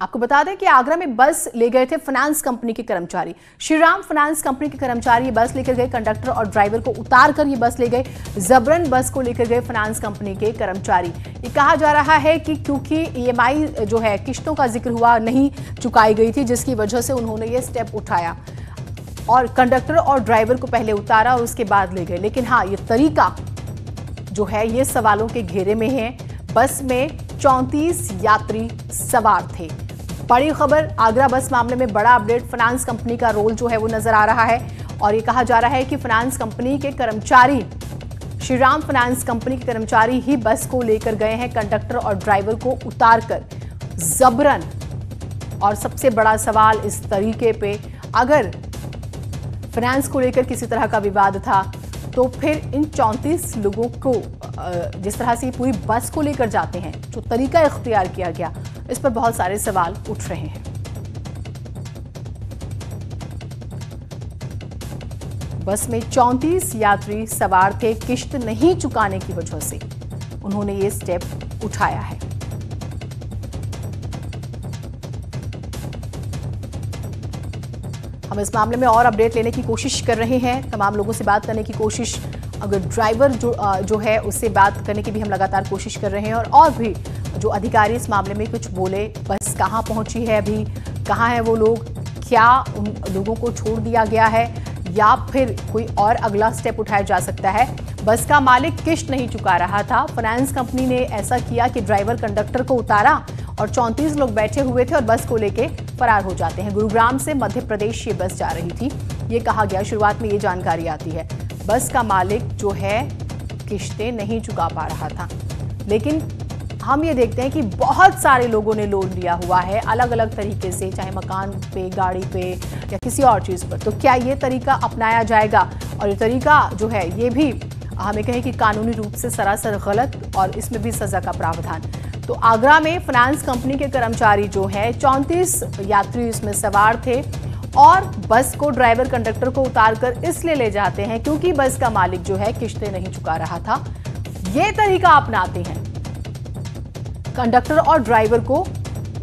आपको बता दें कि आगरा में बस ले गए थे फाइनेंस कंपनी के कर्मचारी। श्रीराम फाइनेंस कंपनी के कर्मचारी बस लेकर गए, कंडक्टर और ड्राइवर को उतार कर ये बस ले गए। जबरन बस को लेकर गए फाइनेंस कंपनी के कर्मचारी। ये कहा जा रहा है कि क्योंकि ईएमआई जो है किश्तों का जिक्र हुआ नहीं चुकाई गई थी, जिसकी वजह से उन्होंने ये स्टेप उठाया और कंडक्टर और ड्राइवर को पहले उतारा और उसके बाद ले गए। लेकिन हाँ, ये तरीका जो है ये सवालों के घेरे में है। बस में 34 यात्री सवार थे। बड़ी खबर, आगरा बस मामले में बड़ा अपडेट। फाइनेंस कंपनी का रोल जो है वो नजर आ रहा है और ये कहा जा रहा है कि फाइनेंस कंपनी के कर्मचारी, श्रीराम फाइनेंस कंपनी के कर्मचारी ही बस को लेकर गए हैं, कंडक्टर और ड्राइवर को उतारकर जबरन। और सबसे बड़ा सवाल इस तरीके पे, अगर फाइनेंस को लेकर किसी तरह का विवाद था तो फिर इन 34 लोगों को जिस तरह से पूरी बस को लेकर जाते हैं, जो तरीका इख्तियार किया गया, इस पर बहुत सारे सवाल उठ रहे हैं। बस में 34 यात्री सवार थे। किश्त नहीं चुकाने की वजह से उन्होंने ये स्टेप उठाया है। हम इस मामले में और अपडेट लेने की कोशिश कर रहे हैं, तमाम लोगों से बात करने की कोशिश, अगर ड्राइवर जो है उससे बात करने की भी हम लगातार कोशिश कर रहे हैं और भी जो अधिकारी इस मामले में कुछ बोले। बस कहां पहुंची है, अभी कहां है वो लोग, क्या उन लोगों को छोड़ दिया गया है या फिर कोई और अगला स्टेप उठाया जा सकता है। बस का मालिक किश्त नहीं चुका रहा था, फाइनेंस कंपनी ने ऐसा किया कि ड्राइवर कंडक्टर को उतारा और 34 लोग बैठे हुए थे और बस को लेके फरार हो जाते हैं। गुरुग्राम से मध्य प्रदेश ये बस जा रही थी, ये कहा गया, शुरुआत में ये जानकारी आती है। बस का मालिक जो है किश्तें नहीं चुका पा रहा था, लेकिन हम ये देखते हैं कि बहुत सारे लोगों ने लोन लिया हुआ है अलग अलग तरीके से, चाहे मकान पे, गाड़ी पे या किसी और चीज़ पर। तो क्या ये तरीका अपनाया जाएगा? और ये तरीका जो है ये भी हमें कहें कि कानूनी रूप से सरासर गलत और इसमें भी सजा का प्रावधान। तो आगरा में फाइनेंस कंपनी के कर्मचारी जो है 34 यात्री इसमें सवार थे और बस को ड्राइवर कंडक्टर को उतारकर इसलिए ले जाते हैं क्योंकि बस का मालिक जो है किश्तें नहीं चुका रहा था। ये तरीका अपनाते हैं, कंडक्टर और ड्राइवर को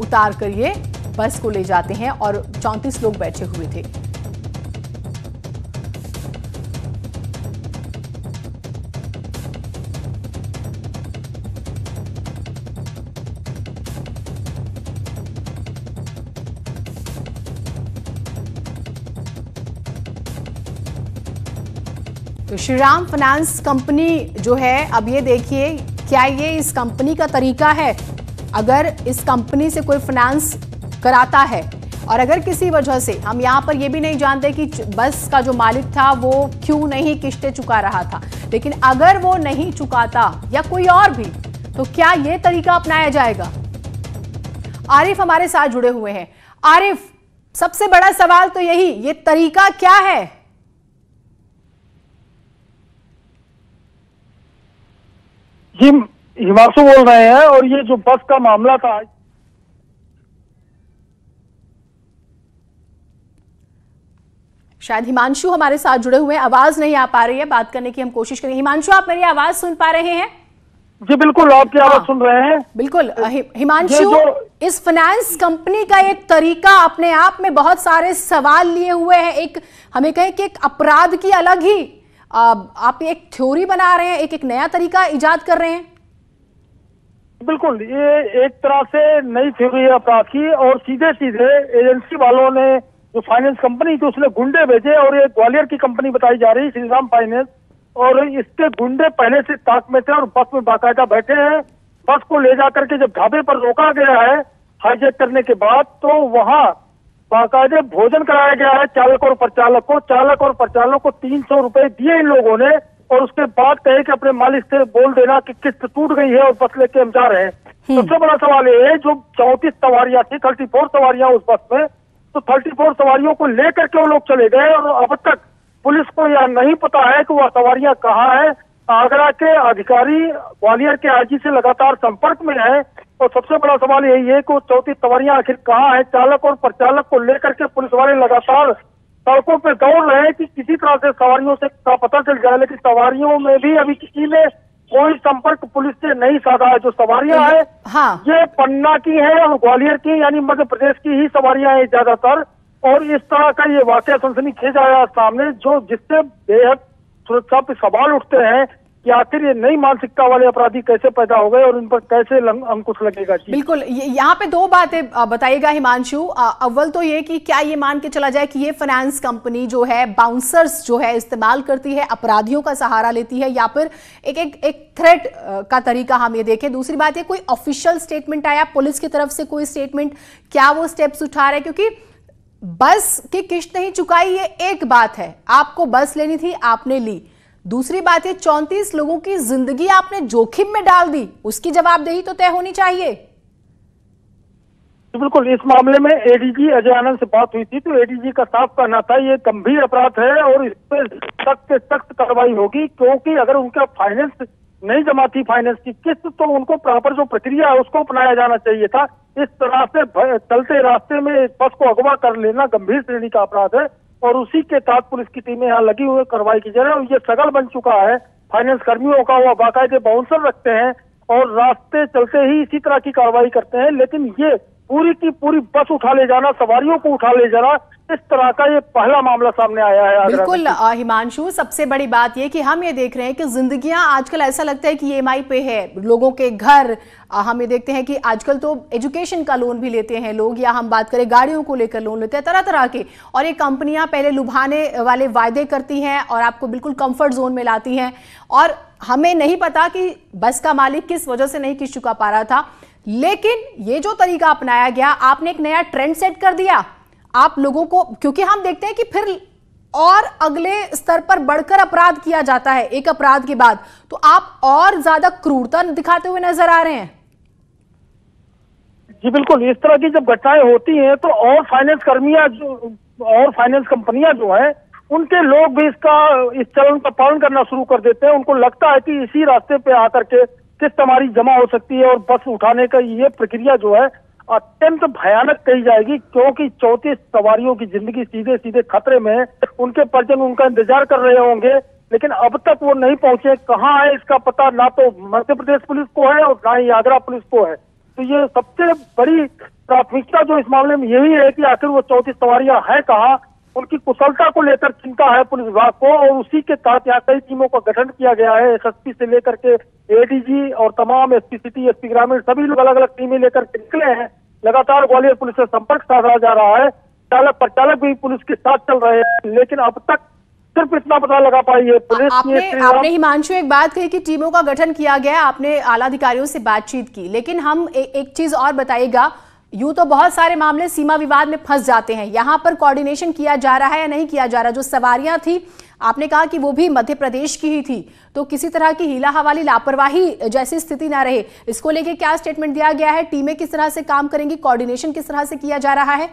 उतार कर ये बस को ले जाते हैं और 34 लोग बैठे हुए थे। तो श्रीराम फाइनेंस कंपनी जो है, अब ये देखिए क्या ये इस कंपनी का तरीका है? अगर इस कंपनी से कोई फाइनेंस कराता है और अगर किसी वजह से, हम यहाँ पर ये भी नहीं जानते कि बस का जो मालिक था वो क्यों नहीं किश्तें चुका रहा था, लेकिन अगर वो नहीं चुकाता या कोई और भी, तो क्या ये तरीका अपनाया जाएगा? आरिफ हमारे साथ जुड़े हुए हैं। आरिफ, सबसे बड़ा सवाल तो यही, ये तरीका क्या है? जी, हिमांशु बोल रहे हैं। और ये जो बस का मामला था, शायद हिमांशु हमारे साथ जुड़े हुए हैं, आवाज नहीं आ पा रही है, बात करने की हम कोशिश करेंगे। हिमांशु, आप मेरी आवाज सुन पा रहे हैं? जी बिल्कुल, आपकी आवाज सुन रहे हैं। बिल्कुल हिमांशु, इस फाइनेंस कंपनी का एक तरीका अपने आप में बहुत सारे सवाल लिए हुए हैं। एक हमें कहें कि एक अपराध की अलग ही आप एक थ्योरी बना रहे हैं, एक नया तरीका इजाद कर रहे हैं। बिल्कुल, ये एक तरह से नई थ्योरी है अपराध की। और सीधे सीधे एजेंसी वालों ने जो फाइनेंस कंपनी थी उसने गुंडे भेजे, और ये ग्वालियर की कंपनी बताई जा रही है, श्रीराम फाइनेंस। और इसके गुंडे पहले से ताक में थे और बस में बाकायदा बैठे हैं। बस को ले जाकर के जब ढाबे पर रोका गया है हाईजैक करने के बाद, तो वहां बाकायदे भोजन कराया गया है चालक और परिचालक को। चालक और परिचालक को 300 रुपए दिए इन लोगों ने, और उसके बाद कहे कि अपने मालिक से बोल देना कि किस्त टूट गई है और बस लेके हम जा रहे हैं। सबसे बड़ा सवाल ये है, जो 34 सवारियां थी, 34 सवारियां उस बस में, तो 34 सवारियों को लेकर के वो लोग चले गए और अब तक पुलिस को यह नहीं पता है कि वह सवारियां कहाँ है। आगरा के अधिकारी ग्वालियर के आईजी से लगातार संपर्क में है और सबसे बड़ा सवाल यही है कि वो 34 सवारियां आखिर कहाँ है। चालक और परिचालक को लेकर के पुलिस वाले लगातार सड़कों पे दौड़ रहे हैं कि किसी तरह से सवारियों से का पता चल जाए, लेकिन सवारियों में भी अभी किसी ने कोई संपर्क पुलिस से नहीं साधा है। जो सवारियां हैं हाँ ये पन्ना की हैं और ग्वालियर की यानी मध्य प्रदेश की ही सवारियां हैं ज्यादातर। और इस तरह का ये वाकया सनसनीखेज आया सामने, जो जिससे बेहद सुरक्षा पे सवाल उठते हैं कि आखिर ये नई मानसिकता वाले अपराधी कैसे पैदा हो गए और इन पर कैसे अंकुश लगेगा। बिल्कुल, यहाँ पे दो बातें बताइएगा हिमांशु। अव्वल तो ये कि क्या ये मान के चला जाए कि ये फाइनेंस कंपनी जो है बाउंसर्स जो है इस्तेमाल करती है, अपराधियों का सहारा लेती है, या फिर एक थ्रेट का तरीका हम ये देखें। दूसरी बात ये, कोई ऑफिशियल स्टेटमेंट आया पुलिस की तरफ से, कोई स्टेटमेंट, क्या वो स्टेप्स उठा रहे हैं? क्योंकि बस की किश्त नहीं चुकाई ये एक बात है, आपको बस लेनी थी आपने ली, दूसरी बात है 34 लोगों की जिंदगी आपने जोखिम में डाल दी, उसकी जवाबदेही तो तय होनी चाहिए। बिल्कुल, इस मामले में एडीजी अजय आनंद से बात हुई थी तो एडीजी का साफ कहना था ये गंभीर अपराध है और इस पर सख्त से सख्त कार्रवाई होगी, क्योंकि अगर उनका फाइनेंस नहीं जमा थी, फाइनेंस की किस्त, तो उनको प्रॉपर जो प्रक्रिया है उसको अपनाया जाना चाहिए था। इस तरह से चलते रास्ते में एक बस को अगवा कर लेना गंभीर श्रेणी का अपराध है और उसी के तहत पुलिस की टीमें यहाँ लगी हुई कार्रवाई की जा रही है। और ये सगल बन चुका है फाइनेंस कर्मियों का, वो बाकायदे बाउंसर रखते हैं और रास्ते चलते ही इसी तरह की कार्रवाई करते हैं। लेकिन ये पूरी की पूरी बस उठा ले जाना, सवारियों को उठा ले जाना, इस तरह का ये पहला मामला सामने आया है। बिल्कुल हिमांशु, सबसे बड़ी बात ये कि हम ये देख रहे हैं कि जिंदगियां आजकल ऐसा लगता है कि ईएमआई पे है, लोगों के घर, हम ये देखते हैं कि आजकल तो एजुकेशन का लोन भी लेते हैं लोग, या हम बात करें गाड़ियों को लेकर लोन लेते हैं, तरह तरह के। और ये कंपनियां पहले लुभाने वाले वायदे करती हैं और आपको बिल्कुल कंफर्ट जोन में लाती हैं, और हमें नहीं पता कि बस का मालिक किस वजह से नहीं किस्त चुका पा रहा था। लेकिन ये जो तरीका अपनाया गया, आपने एक नया ट्रेंड सेट कर दिया आप लोगों को, क्योंकि हम देखते हैं कि फिर और अगले स्तर पर बढ़कर अपराध किया जाता है एक अपराध के बाद, तो आप और ज्यादा क्रूरता दिखाते हुए नजर आ रहे हैं। जी बिल्कुल, इस तरह की जब घटनाएं होती हैं तो और फाइनेंस कर्मियां और फाइनेंस कंपनियां जो हैं उनके लोग भी इस चलन का पालन करना शुरू कर देते हैं। उनको लगता है कि इसी रास्ते पे आकर के किस्त हमारी जमा हो सकती है और बस उठाने का ये प्रक्रिया जो है अत्यंत भयानक कही जाएगी, क्योंकि 34 सवारियों की जिंदगी सीधे सीधे खतरे में है। उनके परिजन उनका इंतजार कर रहे होंगे, लेकिन अब तक वो नहीं पहुंचे। कहाँ है इसका पता ना तो मध्य प्रदेश पुलिस को है और ना ही आगरा पुलिस को है। तो ये सबसे बड़ी प्राथमिकता जो इस मामले में यही है कि आखिर वो 34 सवारियां हैं कहाँ, उनकी कुशलता को लेकर चिंता है पुलिस विभाग को। और उसी के तहत यहाँ कई टीमों का गठन किया गया है, एसएसपी से लेकर के एडीजी और तमाम एसपी सिटी, एसपी ग्रामीण, सभी लोग अलग अलग टीमें लेकर के निकले हैं। लगातार ग्वालियर पुलिस से संपर्क साधा जा रहा है, चालक परिचालक भी पुलिस के साथ चल रहे हैं, लेकिन अब तक सिर्फ इतना पता लगा पाई है पुलिस। आपने हिमांशु एक बात कही कि टीमों का गठन किया गया, आपने आला अधिकारियों से बातचीत की, लेकिन हम एक चीज और बताइएगा, यूं तो बहुत सारे मामले सीमा विवाद में फंस जाते हैं, यहाँ पर कोऑर्डिनेशन किया जा रहा है या नहीं किया जा रहा? जो सवारियां थी आपने कहा कि वो भी मध्य प्रदेश की ही थी, तो किसी तरह की हीला हवाली लापरवाही जैसी स्थिति ना रहे, इसको लेके क्या स्टेटमेंट दिया गया है? टीमें किस तरह से काम करेंगी, कोऑर्डिनेशन किस तरह से किया जा रहा है?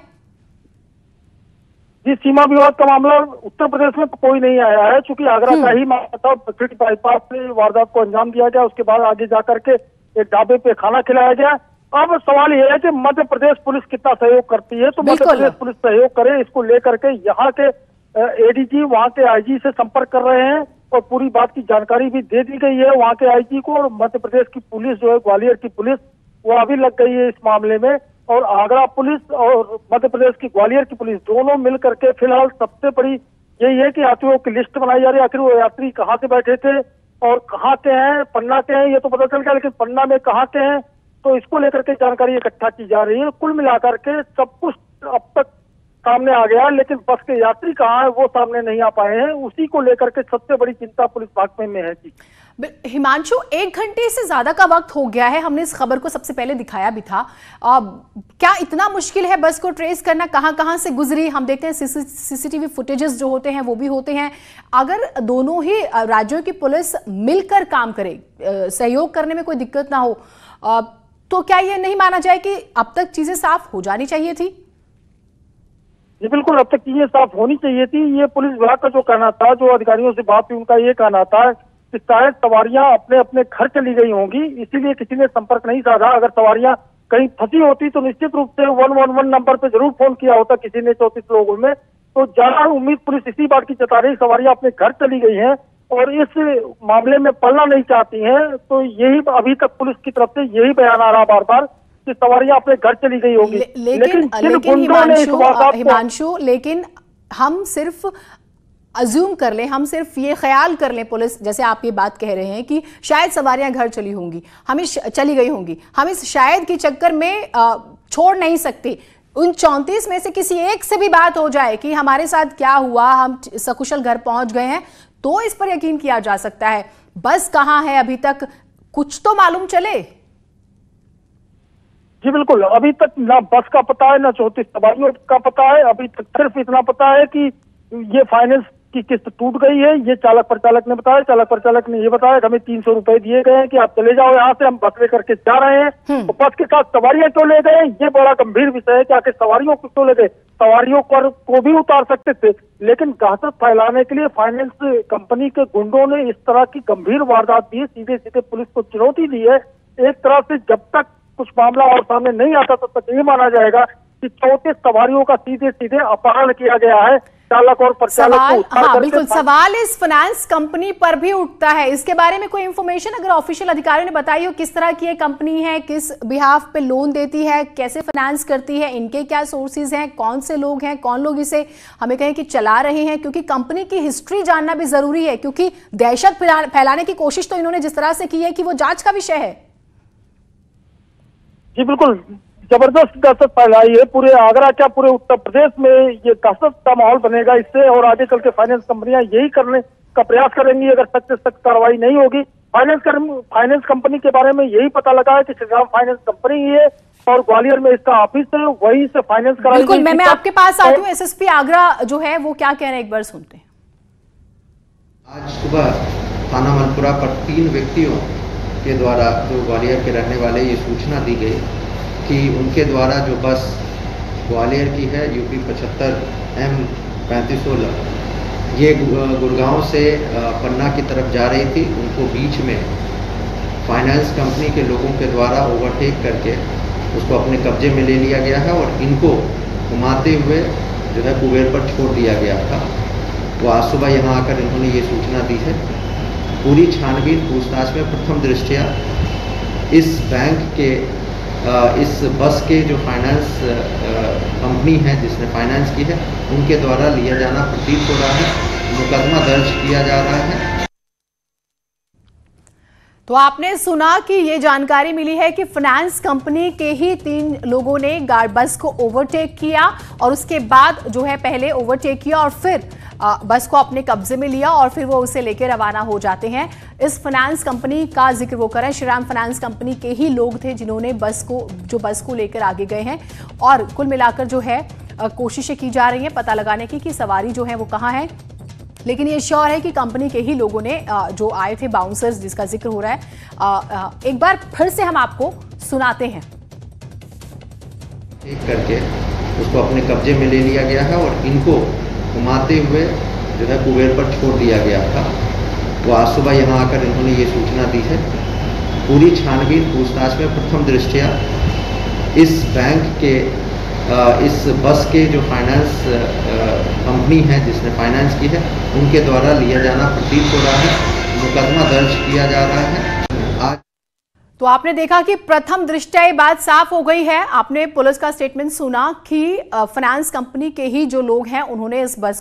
जी, सीमा विवाद का मामला उत्तर प्रदेश में कोई नहीं आया है, क्योंकि आगरा का ही मामला था। फिर बाईपास से वारदात को अंजाम दिया गया, उसके बाद आगे जाकर के एक ढाबे पे खाना खिलाया गया। अब सवाल यह है कि मध्य प्रदेश पुलिस कितना सहयोग करती है, तो मध्य प्रदेश पुलिस सहयोग करे, इसको लेकर के यहाँ के एडीजी वहाँ के आईजी से संपर्क कर रहे हैं और पूरी बात की जानकारी भी दे दी गई है वहाँ के आईजी को। और मध्य प्रदेश की पुलिस जो है, ग्वालियर की पुलिस, वो अभी लग गई है इस मामले में, और आगरा पुलिस और मध्य प्रदेश की ग्वालियर की पुलिस दोनों मिल करके फिलहाल सबसे बड़ी यही है कि यात्रियों की लिस्ट बनाई जा रही है। आखिर वो यात्री कहाँ से बैठे थे और कहाँ के हैं, पन्ना के हैं ये तो पता चल गया, लेकिन पन्ना में कहाँ के हैं, तो इसको लेकर के जानकारी इकट्ठा की जा रही है। कुल मिलाकर के सब कुछ अब तक सामने आ गया, लेकिन बस के यात्री कहाँ है वो सामने नहीं आ पाए हैं। उसी को लेकर के सबसे बड़ी चिंता पुलिस भाग में है। जी हिमांशु, 1 घंटे से ज्यादा का वक्त हो गया है, हमने इस खबर को सबसे पहले दिखाया भी था। क्या इतना मुश्किल है बस को ट्रेस करना, कहां कहां से गुजरी? हम देखते हैं सीसीटीवी फुटेजेस जो होते हैं वो भी होते हैं। अगर दोनों ही राज्यों की पुलिस मिलकर काम करे, सहयोग करने में कोई दिक्कत ना हो, तो क्या ये नहीं माना जाए कि अब तक चीजें साफ हो जानी चाहिए थी? जी बिल्कुल, अब तक चीजें साफ होनी चाहिए थी। ये पुलिस विभाग का जो कहना था, जो अधिकारियों से बात हुई, उनका ये कहना था कि शायद सवारियां अपने अपने घर चली गई होंगी, इसीलिए किसी ने संपर्क नहीं साधा। अगर सवारियां कहीं फंसी होती तो निश्चित रूप से 111 नंबर पे जरूर फोन किया होता किसी ने 34 लोगों में। तो ज्यादा उम्मीद पुलिस इसी बात की जता रही, सवारियां अपने घर चली गई हैं, और इस मामले में पड़ना नहीं चाहती हैं। तो यही अभी तक पुलिस की तरफ से यही बयान आ रहा बार बार कि सवारियां अपने घर चली गई होगी। लेकिन हिमांशु, लेकिन हम सिर्फ अज्यूम कर लें, हम सिर्फ ये ख्याल कर लें, पुलिस जैसे आप ये बात कह रहे हैं कि शायद सवारियां घर चली होंगी, हम चली गई होंगी, हम इस शायद के चक्कर में छोड़ नहीं सकते। उन 34 में से किसी एक से भी बात हो जाए कि हमारे साथ क्या हुआ, हम सकुशल घर पहुंच गए हैं, तो इस पर यकीन किया जा सकता है। बस कहां है अभी तक कुछ तो मालूम चले। जी बिल्कुल, अभी तक ना बस का पता है ना 34 सवारियों का पता है। अभी तक सिर्फ इतना पता है कि ये फाइनेंस की किस्त टूट गई है, ये चालक प्रचालक ने बताया। चालक प्रचालक ने ये बताया कि हमें 300 रुपए दिए गए हैं कि आप चले जाओ यहाँ से, हम बस लेकर के जा रहे हैं। तो बस के साथ सवारियां क्यों ले गए, ये बड़ा गंभीर विषय है कि आखिर सवारियों को क्यों ले गए। सवारियों को भी उतार सकते थे, लेकिन दहशत फैलाने के लिए फाइनेंस कंपनी के गुंडों ने इस तरह की गंभीर वारदात दी है, सीधे सीधे पुलिस को चुनौती दी है। एक तरह से जब तक कुछ मामला और सामने नहीं आता तब तक ये माना जाएगा कि 34 सवारियों का सीधे सीधे अपहरण किया गया है। चालक और प्रचालक को हाँ बिल्कुल, सवाल इस फाइनेंस कंपनी पर भी उठता है। इसके बारे में कोई इंफॉर्मेशन अगर ऑफिशियल अधिकारियों ने बताई हो, किस तरह की ये कंपनी है, किस बिहाफ पे लोन देती है, कैसे फाइनेंस करती है, इनके क्या सोर्सेज हैं, कौन से लोग हैं, कौन लोग इसे हमें कहें कि चला रहे हैं, क्योंकि कंपनी की हिस्ट्री जानना भी जरूरी है, क्योंकि दहशत फैलाने की कोशिश तो इन्होंने जिस तरह से की है कि वो जांच का विषय है। जी बिल्कुल, जबरदस्त दहशत फैलाई है पूरे आगरा क्या पूरे उत्तर प्रदेश में। ये दहशत का माहौल बनेगा इससे, और आगे चल के फाइनेंस कंपनियां यही करने का प्रयास करेंगी अगर सख्त से सख्त कार्रवाई नहीं होगी। फाइनेंस कंपनी के बारे में यही पता लगा है कि श्रीराम फाइनेंस कंपनी ही है और ग्वालियर में इसका ऑफिस है, वही से फाइनेंस कराई। बिल्कुल, मैं आपके पास आती हूँ। एसएसपी आगरा जो है वो क्या कह रहे हैं, एक बार सुनते हैं। आज सुबह थाना मनपुरा पर 3 व्यक्तियों के द्वारा, जो ग्वालियर के रहने वाले, ये सूचना दी गई कि उनके द्वारा जो बस ग्वालियर की है UP 75 M3516, ये गुड़गांव से पन्ना की तरफ जा रही थी। उनको बीच में फाइनेंस कंपनी के लोगों के द्वारा ओवरटेक करके उसको अपने कब्जे में ले लिया गया है और इनको घुमाते हुए जो है कुबेर पर छोड़ दिया गया था। वो आज सुबह यहाँ आकर इन्होंने ये सूचना दी है। पूरी छानबीन पूछताछ में प्रथम दृष्टया इस बैंक के इस बस के जो फाइनेंस कंपनी है जिसने फाइनेंस की है, उनके द्वारा लिया जाना प्रतीत हो रहा है। मुकदमा दर्ज किया जा रहा है। तो आपने सुना कि ये जानकारी मिली है कि फाइनेंस कंपनी के ही 3 लोगों ने बस को ओवरटेक किया और उसके बाद जो है पहले ओवरटेक किया और फिर बस को अपने कब्जे में लिया और फिर वो उसे लेकर रवाना हो जाते हैं। इस फाइनेंस कंपनी का जिक्र वो करें, श्रीराम फाइनेंस कंपनी के ही लोग थे जिन्होंने बस को लेकर आगे गए हैं। और कुल मिलाकर जो है कोशिशें की जा रही हैं पता लगाने की कि सवारी जो है वो कहाँ है, लेकिन ये श्योर है कि कंपनी के ही लोगों ने जो आए थे बाउंसर्स जिसका जिक्र हो रहा है, एक बार फिर से हम आपको सुनाते हैं। एक करके उसको अपने कब्जे में ले लिया गया है और इनको घुमाते हुए जो है कुबेर पर छोड़ दिया गया था। वो आज सुबह यहाँ आकर इन्होंने ये सूचना दी है। पूरी छानबीन पूछताछ में प्रथम दृष्टया इस बैंक के इस बस के जो फाइनेंस कंपनी है जिसने फाइनेंस की है, उनके द्वारा लिया जाना प्रतीत हो रहा है। मुकदमा दर्ज किया जा रहा है। आज तो आपने देखा कि प्रथम दृष्टया ये बात साफ हो गई है। आपने पुलिस का स्टेटमेंट सुना कि फाइनेंस कंपनी के ही जो लोग हैं उन्होंने इस बस